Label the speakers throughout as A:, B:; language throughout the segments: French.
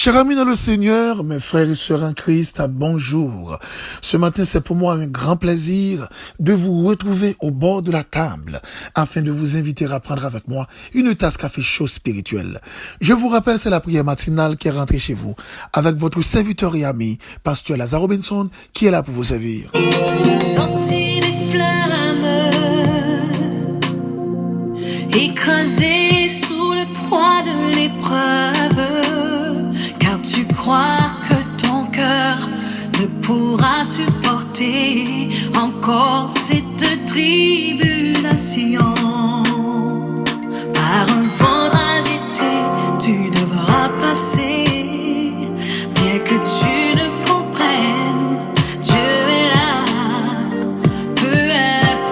A: Chers amis dans le Seigneur, mes frères et sœurs en Christ, bonjour. Ce matin, c'est pour moi un grand plaisir de vous retrouver au bord de la table afin de vous inviter à prendre avec moi une tasse café chaud spirituel. Je vous rappelle, c'est la prière matinale qui est rentrée chez vous avec votre serviteur et ami, Pasteur Lazare Robinson, qui est là pour vous servir.
B: Sorti des flammes, écrasé sous le poids de l'épreuve. Car tu crois que ton cœur ne pourra supporter encore cette tribulation. Par un vent agité, tu devras passer, bien que tu ne comprennes, Dieu est là. Peu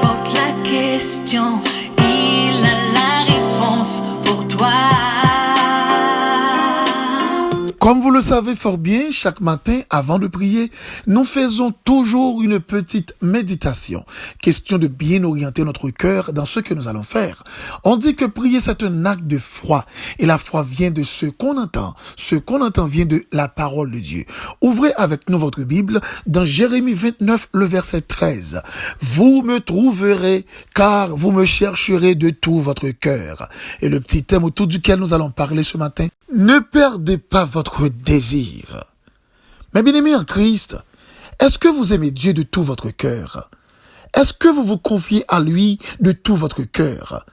B: importe la question, il a la réponse pour toi.
A: Comme vous le savez fort bien, chaque matin, avant de prier, nous faisons toujours une petite méditation. Question de bien orienter notre cœur dans ce que nous allons faire. On dit que prier, c'est un acte de foi. Et la foi vient de ce qu'on entend. Ce qu'on entend vient de la parole de Dieu. Ouvrez avec nous votre Bible dans Jérémie 29, le verset 13. Vous me trouverez, car vous me chercherez de tout votre cœur. Et le petit thème autour duquel nous allons parler ce matin, ne perdez pas votre désir. Mais bien-aimés en Christ, est-ce que vous aimez Dieu de tout votre cœur? Est-ce que vous vous confiez à lui de tout votre cœur?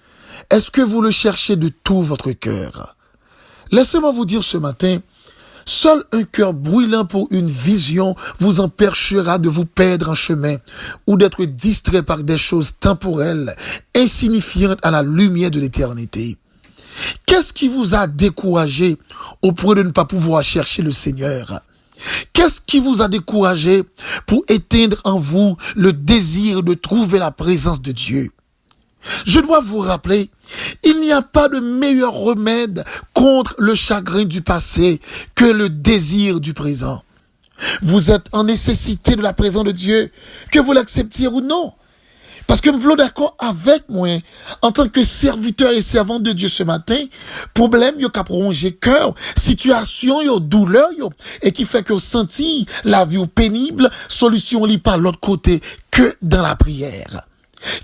A: Est-ce que vous le cherchez de tout votre cœur? Laissez-moi vous dire ce matin, seul un cœur brûlant pour une vision vous empêchera de vous perdre en chemin ou d'être distrait par des choses temporelles, insignifiantes à la lumière de l'éternité. Qu'est-ce qui vous a découragé au point de ne pas pouvoir chercher le Seigneur? Qu'est-ce qui vous a découragé pour éteindre en vous le désir de trouver la présence de Dieu? Je dois vous rappeler, il n'y a pas de meilleur remède contre le chagrin du passé que le désir du présent. Vous êtes en nécessité de la présence de Dieu, que vous l'acceptiez ou non. Parce que vous êtes d'accord avec moi, en tant que serviteur et servant de Dieu ce matin, problème yo ka prolonger cœur, situation yo douleur yo, et qui fait que vous senti la vie pénible, solution li par l'autre côté que dans la prière.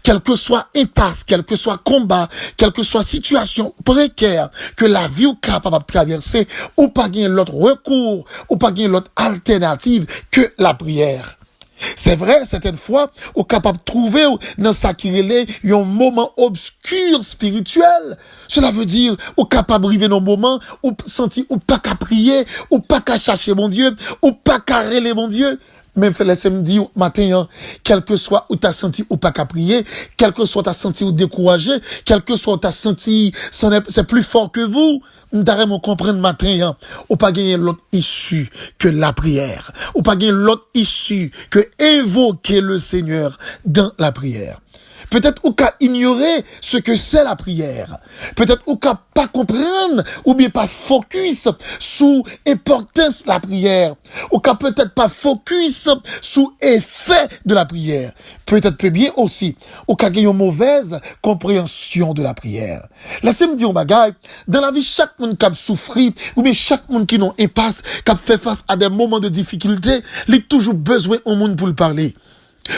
A: Quel que soit impasse, quel que soit combat, quelle que soit situation précaire que la vie est capable de traverser, ou pas gagner l'autre recours, ou pas gagner l'autre alternative que la prière. C'est vrai, certaines fois, on est capable de trouver dans sa kirele un moment obscur spirituel. Cela veut dire, on est capable de vivre dans un moment où sentir, ou pas qu'à prier, ou pas qu'à chercher mon Dieu, ou pas qu'à rêler mon Dieu. Même fait laisser me dire matin, quel que soit où t'as senti ou pas qu'à prier, quel que soit t'as senti ou découragé, quel que soit t'as senti, c'est plus fort que vous. Nous comprendre matin, ou pas gagner l'autre issue que la prière, ou pas gagner l'autre issue que invoquer le Seigneur dans la prière. Peut-être ou qu'à ignorer ce que c'est la prière. Peut-être ou qu'à pas comprendre ou bien pas focus sous importance de la prière. Ou qu'à peut-être pas focus sous effet de la prière. Peut-être bien aussi ou qu'à gagner une mauvaise compréhension de la prière. Laissez-moi dire un bagage. Dans la vie, chaque monde qui a souffert ou bien chaque monde qui n'a impasse, qui a fait face à des moments de difficulté, il a toujours besoin au monde pour le parler.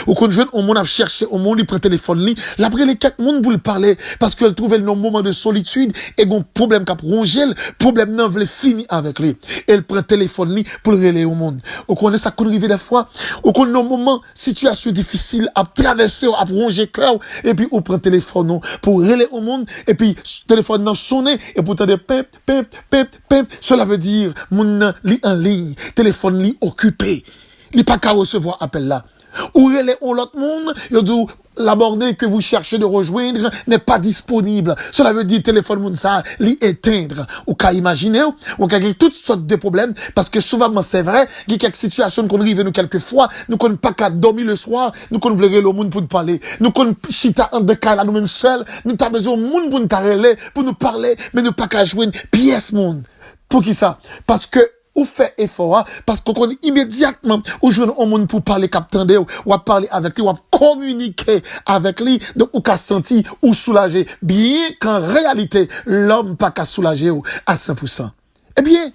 A: Ou quand je viens au monde à chercher, au monde, il prend téléphone, l'après les quatre monde pour le parler, parce qu'elle trouvait le moment de solitude, et un problème qu'a rongé, le problème n'en voulait finir avec lui. Elle prend téléphone, pour le relayer au monde. Ou qu'on est ça qu'on arrive des fois, ou qu'on a un moment, situation difficile, à traverser, à ronger cœur, et puis, on prend téléphone, pour relayer au monde, et puis, téléphone n'a sonné, et pour t'entendre pep, pep, pep, pep, cela veut dire, mon lit en ligne, téléphone lit occupé. Il n'est pas qu'à recevoir appel là. Ou relais on l'autre monde, il dit l'abordé que vous cherchez de rejoindre n'est pas disponible. Cela veut dire téléphone moun ça, li éteindre. Ou qu'à imaginer, ou qu'à toutes sortes de problèmes, parce que souvent c'est vrai, il y a quelques situations qu'on arrive nous quelquefois, nous qu'on pas qu'à dormir le soir, nous qu'on voulait le monde pour nous parler, nous qu'on chita en deux cas là nous-mêmes seuls, nous t'as besoin monde pour nous parler, pour nous parler, mais nous pas qu'à joindre pièce monde. Pour qui ça? Parce que ou fait effort, parce qu'on connaît immédiatement, ou je au monde pour parler, captander, ou à parler avec lui, ou à communiquer avec lui, donc, ou qu'à sentir, ou soulager. Bien qu'en réalité, l'homme pas qu'à soulager, ou à 100%. Eh bien,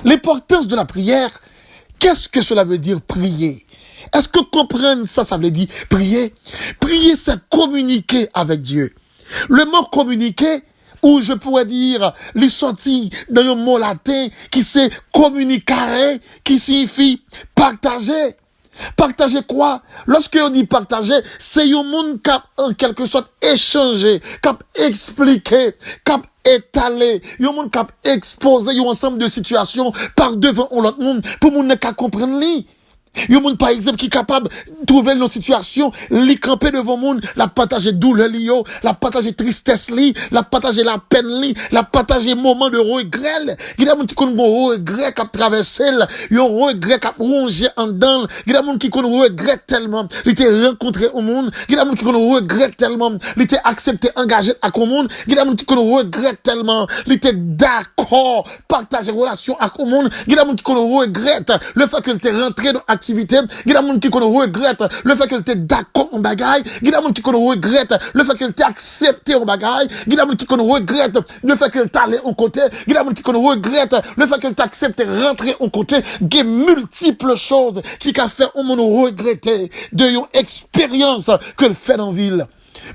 A: L'importance de la prière, qu'est-ce que cela veut dire prier? Est-ce que comprendre ça, ça veut dire prier? Prier, c'est communiquer avec Dieu. Le mot communiquer, ou je pourrais dire, les sorties dans le mot latin qui c'est communicare, qui signifie partager. Partager quoi? Lorsque on dit partager, c'est un monde qui a en quelque sorte échangé, qui a expliqué, qui a étalé, un monde qui a exposé un ensemble de situations par devant l'autre monde pour monde qui comprendre lui. Yon moun par exemple qui est capable de trouver nos situations, li camper devant moun, la partager douleur li yo, la partager tristesse li, la partager la peine li, la partager moment de regret. Il y a moun qui connaît bon regret qui a traversé, yon regret qui a rongé en dedans, il y a moun qui connaît regret tellement, il était rencontré au monde, il y a moun qui connaît regret tellement, il était accepté, engagé à au monde, il y a moun qui connaît regret tellement, il était d'accord partager relation avec au monde, il y a moun qui connaît regret le fait qu'il était rentré dans activité, il y a des gens qui regrettent le fait qu'elle était d'accord en bagaille, il y a des gens qui regrettent le fait qu'elle était accepté en bagaille, il y a des gens qui regrettent le fait qu'elle est allé en côté, il y a des gens qui regrettent le fait qu'elle est accepté rentrer en côté, il y a multiples choses qui a fait au monde regretter de une expérience qu'elle fait dans la ville.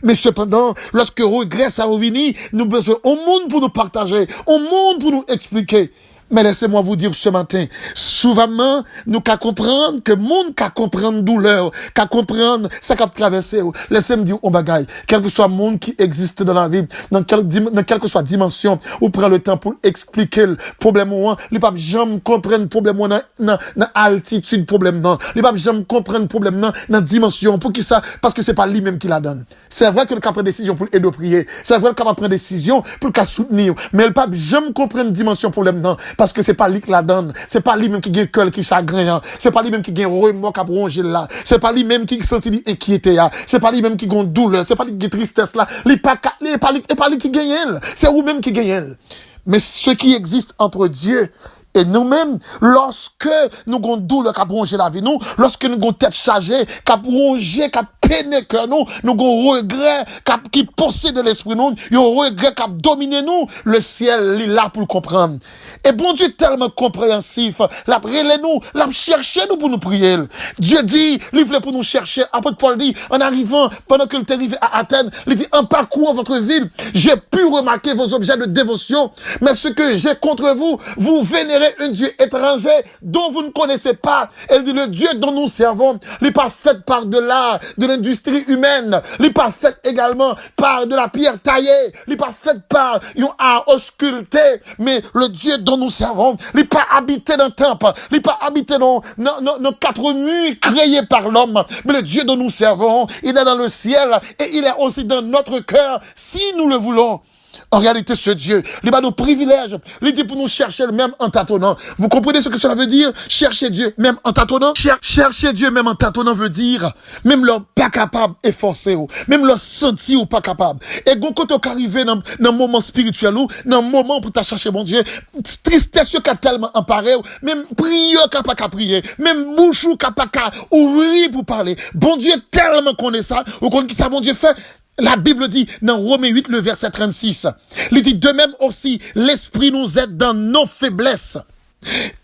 A: Mais cependant, lorsque regret ça revient, nous besoin au monde pour nous partager, au monde pour nous expliquer. Mais laissez-moi vous dire ce matin, souvent, nous qu'à comprendre que monde qu'à comprendre douleur, qu'à comprendre ça qu'a traversé. Laissez-moi dire au bagaille, quel que soit le monde qui existe dans la vie, dans quelle que soit dimension, ou prend le temps pour expliquer le problème ou les papes jamais comprendre le problème ou dans altitude problème non, les papes jamais comprendre le problème dans dimension pour qui ça parce que c'est pas lui-même qui la donne. C'est vrai que le cap prend décision pour aider prier, c'est vrai que le cap prend décision pour le soutenir, mais le pape jamais comprendre dimension problème non. Parce que c'est pas lui qui la donne, c'est pas lui même qui gagne cœur qui chagrin, c'est pas lui même qui gagne remords qui a rongé là, c'est pas lui même qui senti inquiété là, c'est pas lui même qui gagne douleur, c'est pas lui qui gagne tristesse là, il pas lui qui gagne, c'est vous même qui gagne. Mais ce qui existe entre Dieu et nous-mêmes, lorsque nous avons douleur qui a rongé la vie nous, lorsque nous avons tête chargée, qui a rongé, qui a peiné que nous avons regret qui possède l'esprit nous, un regret qui a dominé nous, le ciel est là pour le comprendre. Et bon Dieu tellement compréhensif, la relève nous, la chercher nous pour nous prier. Dieu dit, il voulait pour nous chercher. Apôtre Paul dit, en arrivant, pendant que l'on est arrivé à Athènes, il dit, en parcourant votre ville, j'ai pu remarquer vos objets de dévotion, mais ce que j'ai contre vous, vous vénérez un Dieu étranger dont vous ne connaissez pas. Elle dit, le Dieu dont nous servons, il n'est pas fait par de l'art, de l'industrie humaine, il n'est pas fait également par de la pierre taillée, il n'est pas fait par un art ausculté, mais le Dieu dont nous servons, il n'est pas habité dans le temple, il n'est pas habité dans quatre murs créés par l'homme, mais le Dieu dont nous servons, il est dans le ciel et il est aussi dans notre cœur si nous le voulons. En réalité, ce Dieu, il va nous privilèges, il dit pour nous chercher même en tâtonnant. Vous comprenez ce que cela veut dire? Chercher Dieu même en tâtonnant. Chercher Dieu même en tâtonnant veut dire, même l'homme pas capable et forcé, même l'homme senti ou pas capable. Et quand on arrive dans un moment spirituel ou, dans un moment pour chercher mon Dieu, tristesse qui a tellement emparé, même prière qui a pas qu'à prier, même bouche qui a pas qu'à ouvrir pour parler. Bon Dieu tellement connaît ça, ou connaît qui ça bon Dieu fait. La Bible dit, dans Romains 8, le verset 36, il dit, de même aussi, l'Esprit nous aide dans nos faiblesses.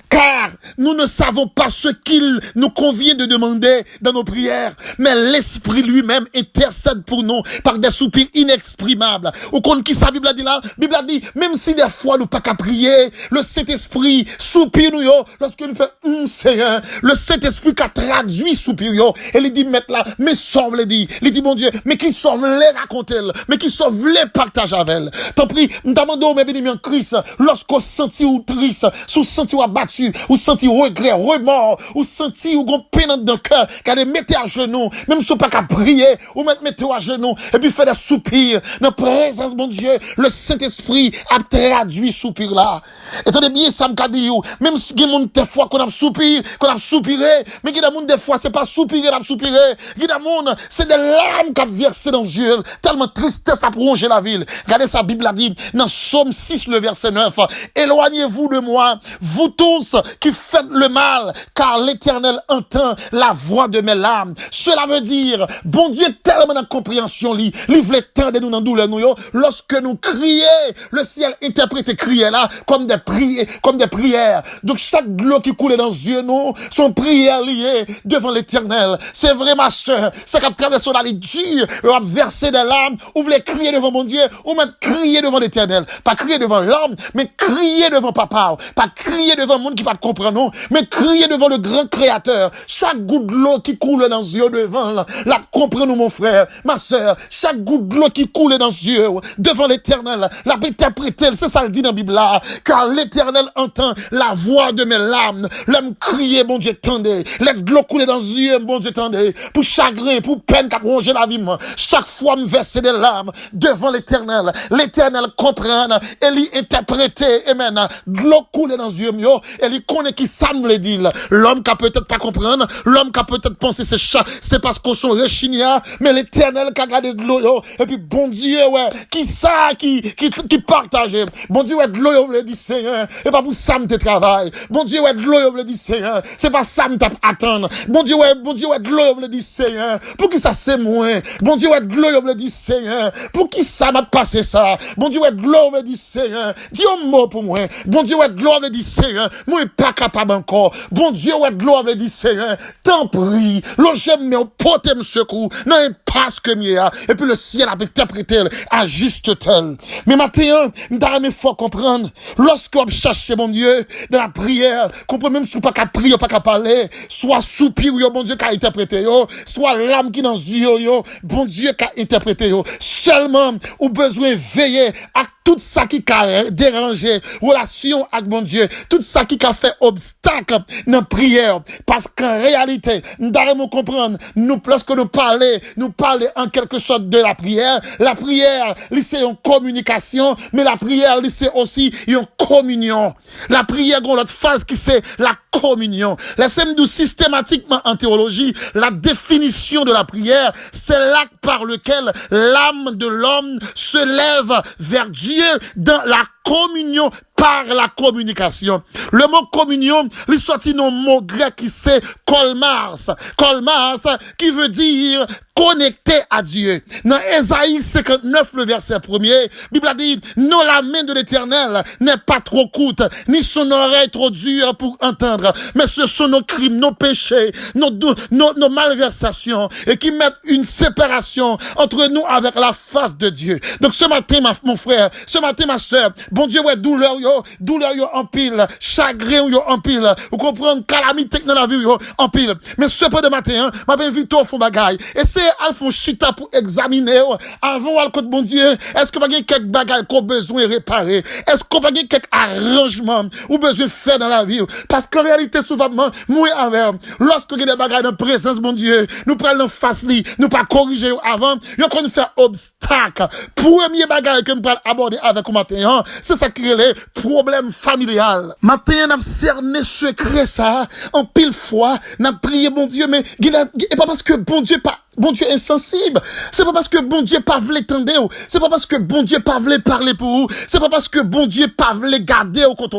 A: Car nous ne savons pas ce qu'il nous convient de demander dans nos prières, mais l'Esprit lui-même intercède pour nous par des soupirs inexprimables. Au compte qui sa Bible a dit là, Bible a dit, même si des fois nous pas qu'à prier, le Saint-Esprit soupire nous, lorsque nous fait Seigneur, le Saint-Esprit qui a traduit soupir, et il dit, mettre là, mais sauve les dit, il dit, mon Dieu, mais qui sauve les raconter, mais qui sauve les partager avec elle. Tant pis, nous demandons, mes bénis en Christ, lorsqu'on sentit ou triste, sous senti ou abattu, ou senti regret, remords, ou senti ou gon peine dans le cœur, qu'elle mettez à genoux, même si pas qu'à prier, ou mettez à genoux, et puis fait des soupirs, dans la présence, mon Dieu, le Saint-Esprit a traduit soupir là. Et tenez bien, ça me dit, même si il y a des fois qu'on a soupiré, mais il y a des fois, c'est pas soupirer, il y a c'est des larmes qui a versé dans les yeux, tellement tristesse a prolongé la ville. Regardez sa Bible a dit, dans Psaume 6, le verset 9, éloignez-vous de moi, vous tous qui qui faites le mal, car l'Éternel entend la voix de mes larmes. Cela veut dire, bon Dieu, tellement d'incompréhension, livre les temps de nous dans douleur, nous, lorsque nous crions, le ciel interprète crier là, comme des prières. Donc, chaque l'eau qui coule dans les yeux, nous, sont prières liées devant l'Éternel. C'est vrai, ma soeur, c'est qu'à travers son allée dure, on va verser des larmes, ou voulez crier devant mon Dieu, ou même crier devant l'Éternel. Pas crier devant l'homme, mais crier devant papa. Pas crier devant le monde qui va te comprendre, non, mais crier devant le grand créateur. Chaque goutte de l'eau qui coule dans les yeux devant, la comprends-nous, mon frère, ma soeur. Chaque goutte de l'eau qui coule dans les yeux devant l'Éternel, la interpréter, c'est ça le dit dans la Bible là, car l'Éternel entend la voix de mes larmes. L'homme crier, bon Dieu, tendez. Let de l'eau couler dans les yeux, bon Dieu, tendez. Pour chagrin, pour peine qu'a rongé la vie, chaque fois me verser des larmes devant l'Éternel. L'Éternel comprend et lui interpréter, amen. De l'eau couler dans les yeux, et lui connaît qui ça me le dit. L'homme qui a peut-être pas comprendre, l'homme qui a peut-être pensé c'est parce qu'on sont rechignards, mais l'Éternel qui a gardé de l'eau, et puis bon Dieu, ouais, qui ça, qui partage. Bon Dieu, ouais, de l'eau, vous le dit Seigneur, et pas pour ça me te travaille. Bon Dieu, ouais, de l'eau, vous le dit Seigneur, c'est pas ça me t'attendre. Bon Dieu, ouais, de l'eau, vous le dit Seigneur, pour qui ça c'est moins. Bon Dieu, ouais, de l'eau, vous le dit Seigneur, pour qui ça m'a passé ça. Bon Dieu, ouais, de l'eau, vous le dit Seigneur, dis un mot pour moi. Bon Dieu, ouais, de l'eau, vous le dit Seigneur, moi, pas capable encore. Bon Dieu, ouais, de l'eau, vous le dit Seigneur, t'en prie, l'eau, j'aime, mais au pote me secoue, non, parce que mieux, et puis le ciel a interprété à juste tel. Mais maintenant, m'd'arrêter faut comprendre, lorsqu'on cherche mon Dieu, dans la prière, comprenez même si pas qu'à prier, pas qu'à parler, soit soupir, yo, bon Dieu, qu'a interprété, yo, soit l'âme qui dans yo, bon Dieu, qu'a interprété, yo, seulement, ou besoin veiller à tout ça qui a dérangé, relation avec mon Dieu, tout ça qui a fait obstacle dans la prière, parce qu'en réalité, nous devons comprendre, lorsque nous parlons en quelque sorte de la prière, c'est une communication, mais la prière, c'est aussi une communion. La prière, l'autre phase qui c'est la communion. Laissez-moi systématiquement en théologie, la définition de la prière, c'est l'acte par lequel l'âme de l'homme se lève vers Dieu dans la communion par la communication. Le mot communion, il sorti d'un mot grec qui c'est kolmas. Kolmas, qui veut dire connecté à Dieu. Dans Ésaïe 59, le verset 1er, Bible a dit, non, la main de l'Éternel n'est pas trop courte, ni son oreille trop dure pour entendre, mais ce sont nos crimes, nos péchés, nos malversations, et qui mettent une séparation entre nous avec la face de Dieu. Donc ce matin, mon frère, ce matin, ma soeur, bon Dieu, ouais, douleur yo en pile, chagrin yo en pile, vous comprenez, calamité dans la vie yo en pile. Mais ce peu de matin, m'a bien vu au fond bagaille. Et c'est al font chita pour examiner avant al côté bon Dieu, est-ce que pas quelques bagaille qu'on besoin réparer? Est-ce qu'on pas quelques arrangements ou besoin faire dans la vie? Parce qu'en réalité souvent moi avec lorsque il y a des bagailles dans présence bon Dieu, nous prenons face li, nous pas corriger avant, yo qu'on faire obstacle. Premier bagaille que nous parle aborder avec au matin, c'est ça qui est le problème familial. Matin n'a cerné secret ça en pile fois, n'a prié bon Dieu mais et pas parce que bon Dieu est insensible. C'est pas parce que bon Dieu pas voulait tendre. C'est pas parce que bon Dieu pas voulait parler pour vous. C'est pas parce que bon Dieu pas voulait garder au côté,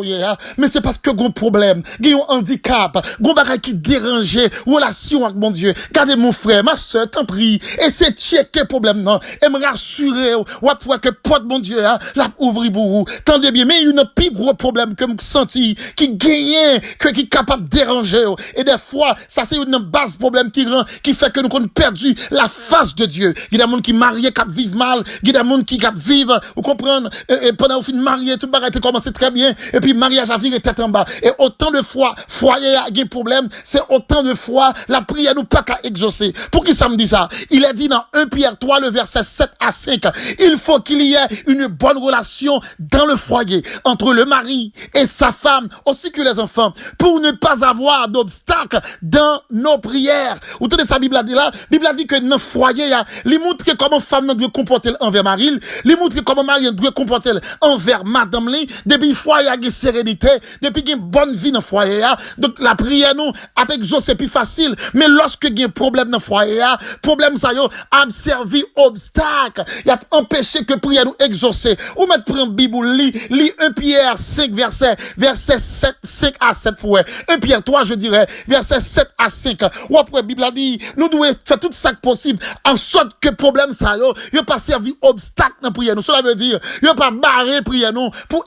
A: mais c'est parce que gon problème, gon handicap, gon bagay qui dérangeait relation avec bon Dieu. Gardez mon frère, ma soeur, t'en prie, et c'est checker problème non, et me rassurer ou après que porte bon Dieu la ouvrir pour vous. Tendez bien, mais une plus gros problème que me senti qui gagne qui capable de déranger et des fois ça c'est une base problème qui fait que nous qu'on perdu la face de Dieu. Il y a des gens qui mariés qui vivent mal, il y a des gens qui vivent, vous comprenez, et pendant que vous finissez marié, tout le bagage a commencé très bien, et puis mariage a viré tête en bas. Et autant de fois, foyer a des problèmes, c'est autant de fois, la prière nous pas qu'à exaucer. Pour qui ça me dit ça? Il est dit dans 1 Pierre 3, le verset 7 à 5, il faut qu'il y ait une bonne relation dans le foyer, entre le mari et sa femme, aussi que les enfants, pour ne pas avoir d'obstacles dans nos prières. Vous tenez sa Bible a dit là? Bible a a dit que dans le foyer, il montre comment femme doit comporter envers mari, il montre comment mari doit comporter envers madame li, depuis le foyer, il y a sérénité, depuis qu'il y a une bonne vie dans le foyer, donc la prière, nous, avec exaucer, c'est plus facile, mais lorsque il y a un problème dans le foyer, problème ça, yo, a servi obstacle, il a empêché que prière nous exaucer, ou mettre prendre Bible, lit 1 Pierre 5, verset 7, 5 à 7 fois, 1 Pierre 3, je dirais, verset 7 à 5, ou après, Bible a dit, nous devons faire tout ça possible, en sorte que problème ça, yo pas servi obstacle dans prière nous, cela veut dire, yo pas barré prière nous, pour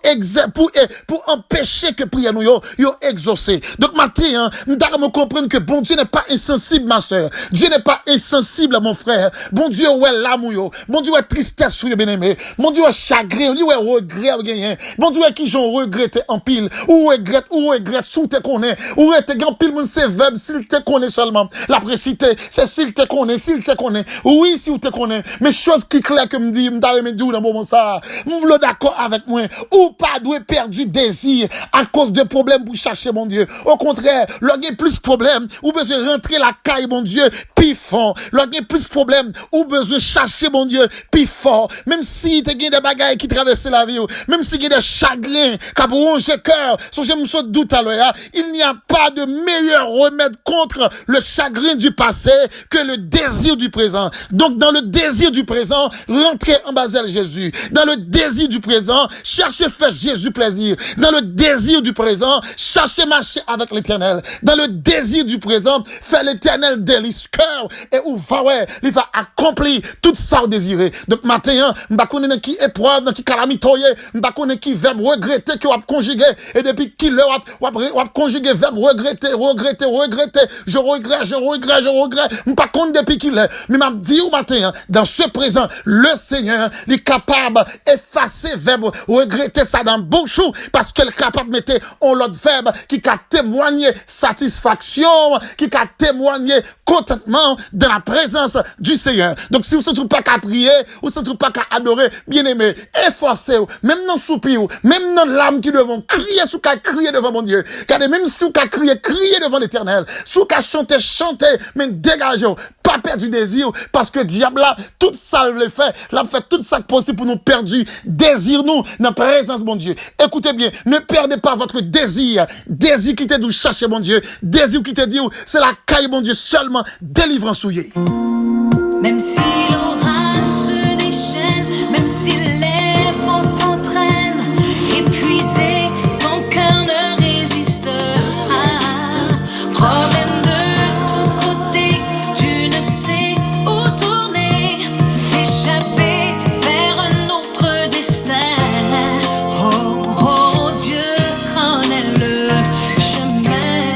A: empêcher que prière nous, yo exaucer. Donc, maintenant, nous devons comprendre que bon Dieu n'est pas insensible, ma soeur. Dieu n'est pas insensible, mon frère. Bon Dieu, ouais, l'amour, bon Dieu, ouais, tristesse, bien aimé. Bon Dieu, ouais, chagrin, ouais, regret, bon Dieu, qui j'en regrette en pile, ou regrette, sous te connaît, ou te grand pile, moun c'est verbe, s'il te connaît seulement. La précité, c'est s'il te connaît. Oui, si ou te connaît. Mais chose qui claire que me dit, m'ta me dit dans moment ça. M'vle d'accord avec moi. Ou pas doit perdre du désir à cause de problèmes pour chercher mon Dieu. Au contraire, lorsqu'il plus problème, ou besoin rentrer la caille, mon Dieu, puis fort. Lorsqu'il plus problème, ou besoin chercher mon Dieu, puis fort. Même si te gagne des bagailles qui traversent la vie, même si y a des chagrins, qui rongent le cœur, so je me saute doute à l'heure, il n'y a pas de meilleur remède contre le chagrin du passé que le désir du présent. Donc, dans le désir du présent, rentrez en basel Jésus. Dans le désir du présent, cherchez faire Jésus plaisir. Dans le désir du présent, cherchez marcher avec l'éternel. Dans le désir du présent, faire l'éternel délice cœur et où il va accomplir tout ça au désiré. Donc, matin, m'ba connaît qui épreuve, dans qui calamitoye, m'ba connaît qui verbe regretter, qui va conjuguer, et depuis qui le va conjuguer verbe regretter. Je regrette. M'pa connaît depuis qui l'est. Mais m'a dit au matin, dans ce présent, le Seigneur, il est capable d'effacer verbe regretter ça dans bouche, parce qu'il est capable de mettre en l'autre verbe qui a témoigné satisfaction, qui a témoigné contentement dans la présence du Seigneur. Donc, si vous ne trouvez pas qu'à prier, vous ne trouvez pas qu'à adorer, bien aimé, efforcez-vous, même dans le soupir, même dans l'âme qui devant crier, sous qu'à crier devant mon Dieu. Car même si vous qu'à crier devant l'éternel, sous qu'à chanter, mais dégagez-vous. Pas perdre du désir, parce que diable là, tout ça le fait, l'a fait tout ça possible pour nous perdre du désir, nous, dans la présence de mon Dieu. Écoutez bien, ne perdez pas votre désir qui te dit chercher mon Dieu, désir qui te dit c'est la caille mon Dieu seulement, délivrance souillée.
B: Même si l'orage se déchaîne, même si les vents t'entraînent, épuisé, ton cœur ne résiste pas. Problème de ton côté, tu ne sais où tourner, t'échapper vers un autre destin. Oh, oh, Dieu connaît le chemin.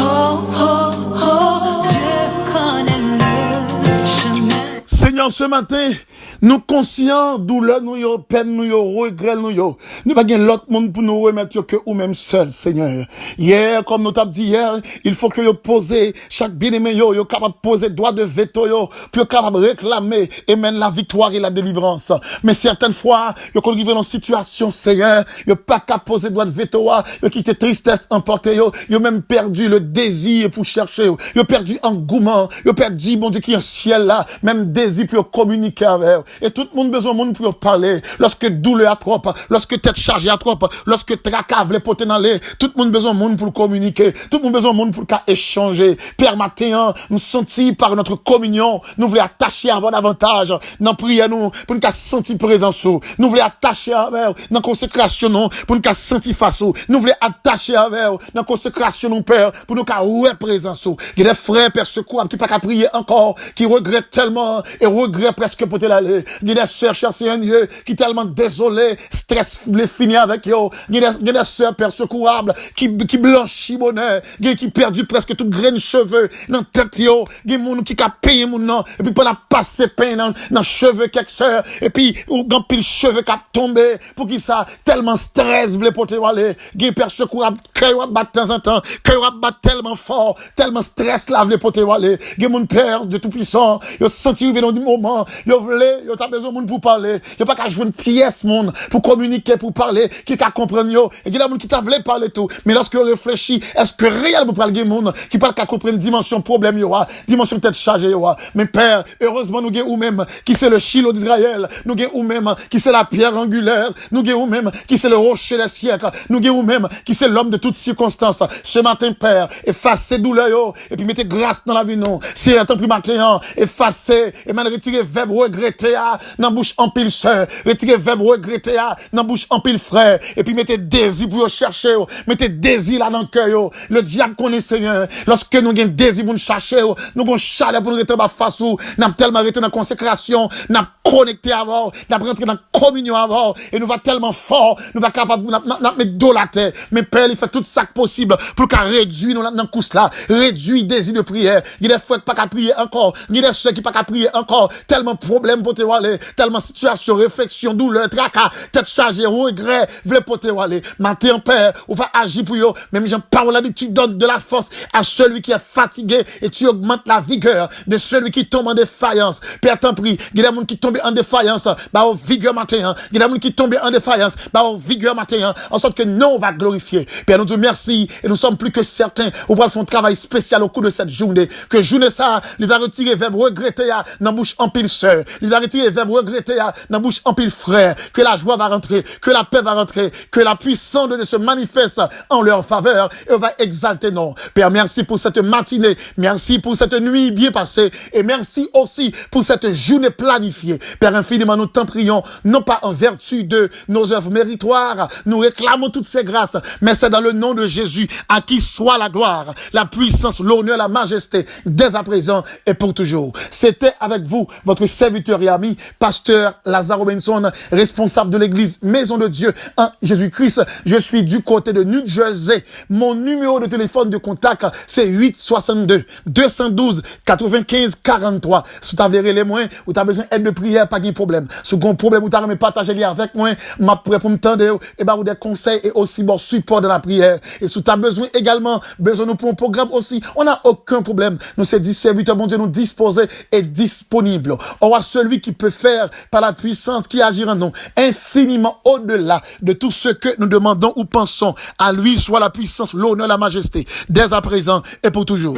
B: Oh, oh, oh, Dieu connaît le chemin.
A: Seigneur, ce matin, nous conscients, douleur, nous yo, peine, nous yo, regret, nous yo. Nous pas gen l'autre monde pour nous remettre que ou même seul, Seigneur. Hier, comme nous t'avons dit hier, il faut que yo poser, chaque bien-aimé yo capable de poser droit de veto yo, puis yo capable de réclamer et mène la victoire et la délivrance. Mais certaines fois, yo quand arrive dans situation, Seigneur, yo pas qu'à poser droit de veto, yo quitte tristesse emporter yo même perdu le désir pour chercher yo perdu engouement, yo perdu, bon Dieu, qui est un ciel là, même désir pour communiquer avec. Et tout le monde besoin de monde pour parler. Lorsque douleur à trop, lorsque tête chargée à trop, lorsque tracave les potes dans les, tout le monde besoin de monde pour communiquer. Tout le monde besoin de monde pour échanger. Père matin, nous senti par notre communion, nous voulons attacher avant davantage. Dans prière nous, pour nous sentir présence. Nous voulons attacher avec dans consécration nous, pour nous sentir face. Nous voulons attacher avec dans consécration nous, Père, pour nous ouais présence. Il y a des frères, Père, secours, qui pas qu'à prier encore, qui regrettent tellement, et regrettent presque pour te l'aller. Il y a des sœurs, cher Seigneur, qui tellement désolé, stress voulait finir avec eux. Il y a des sœurs, Père, secourables, qui blanchit bonheur, qui perdu presque toute graine de cheveux, dans tête yo. Il y a des gens qui a payé mon nom, et puis pendant passer peine dans cheveux quelques sœurs, et puis, ou dans pile cheveux qui a tombé, pour qui ça, tellement stress voulait porter aller. Il y a des Père secourables, cœur bat de temps en temps, cœur bat tellement fort, tellement stress là voulait porter aller. Il y a mon Père de tout puissant, il a senti vivre dans du moment, il voulait yo t'as besoin de monde pour parler. Yo pas qu'à jouer une pièce monde pour communiquer, pour parler, qui t'a comprendre yo. Et il y a des monde qui t'a voulu parler tout. Mais lorsque on réfléchit, est-ce que réel vous parler monde qui parle qu'à comprendre dimension problème yo, dimension tête chargée yo. Mais Père, heureusement nous gagnons ou même qui c'est le Shiloh d'Israël, nous gagnons ou même qui c'est la pierre angulaire, nous gagnons ou même qui c'est le rocher des siècles, nous gagnons ou même qui c'est l'homme de toutes circonstances. Ce matin, Père, effacez douleur yo, et puis mettez grâce dans la vie non. C'est un temps plus matin, effacez, et maintenant retirez verbe regretter dans bouche en pile sœur, retirez verbe regretter dans bouche en pile frère, et puis mettez désir pour chercher, mettez désir là dans le cœur. Le diable connaît Seigneur, lorsque nous avons désir pour nous chercher, nous avons chaleur pour nous rester en face, nous avons tellement été dans la consécration, nous avons connecté avant, nous avons rentré dans la communion avant, et nous va tellement fort, nous va capable de mettre dos la terre. Mais Père, il fait tout ça possible pour qu'à réduire nous dans le course là, réduire désir de prière. Il y a des fois qui pas qu'à prier encore, il y a des ceux qui pas qu'à prier encore, tellement problème pour te aller, tellement situation, réflexion, douleur, tracas, tête chargée, regret, vle pour te aller. Matin, Père, on va agir pour eux, même j'en parle là, tu donnes de la force à celui qui est fatigué et tu augmentes la vigueur de celui qui tombe en défaillance. Père, t'en prie, il y a des gens qui tombent en défaillance, bah, au vigueur matin, il y a des gens qui tombent en défaillance, bah, au vigueur matin, en sorte que nous, on va glorifier. Père, nous te merci, et nous sommes plus que certains, on va faire un travail spécial au cours de cette journée, que journée ça, il va retirer verbe regretter, dans bouche en pile sœur, il va retirer verbe regretter, dans bouche en pile frère, que la joie va rentrer, que la paix va rentrer, que la puissance de Dieu se manifeste en leur faveur, et on va exalter non. Père, merci pour cette matinée, merci pour cette nuit bien passée, et merci aussi pour cette journée planifiée. Père, infiniment, nous t'en prions, non pas en vertu de nos œuvres méritoires, nous réclamons toutes ces grâces, mais c'est dans le nom de Jésus, à qui soit la gloire, la puissance, l'honneur, la majesté, dès à présent et pour toujours. C'était avec vous, votre serviteur et ami, pasteur Lazare Robinson, responsable de l'église Maison de Dieu en Jésus-Christ. Je suis du côté de New Jersey. Mon numéro de téléphone de contact, c'est 862 212 95 43. Si tu as les moyens, ou tu as besoin d'aide de prière, pas de problème. Si tu as un problème, ou tu as partager avec moi, ma prêt pour me tendre, et bah, ou des conseils et aussi bon support de la prière. Et si tu as besoin également, besoin de pour un programme aussi, on n'a aucun problème. Nous, c'est 10 serviteurs, mon Dieu, nous disposés et disponibles. On a celui qui peut faire par la puissance qui agira en nous, infiniment au-delà de tout ce que nous demandons ou pensons. À lui soit la puissance, l'honneur, la majesté, dès à présent et pour toujours.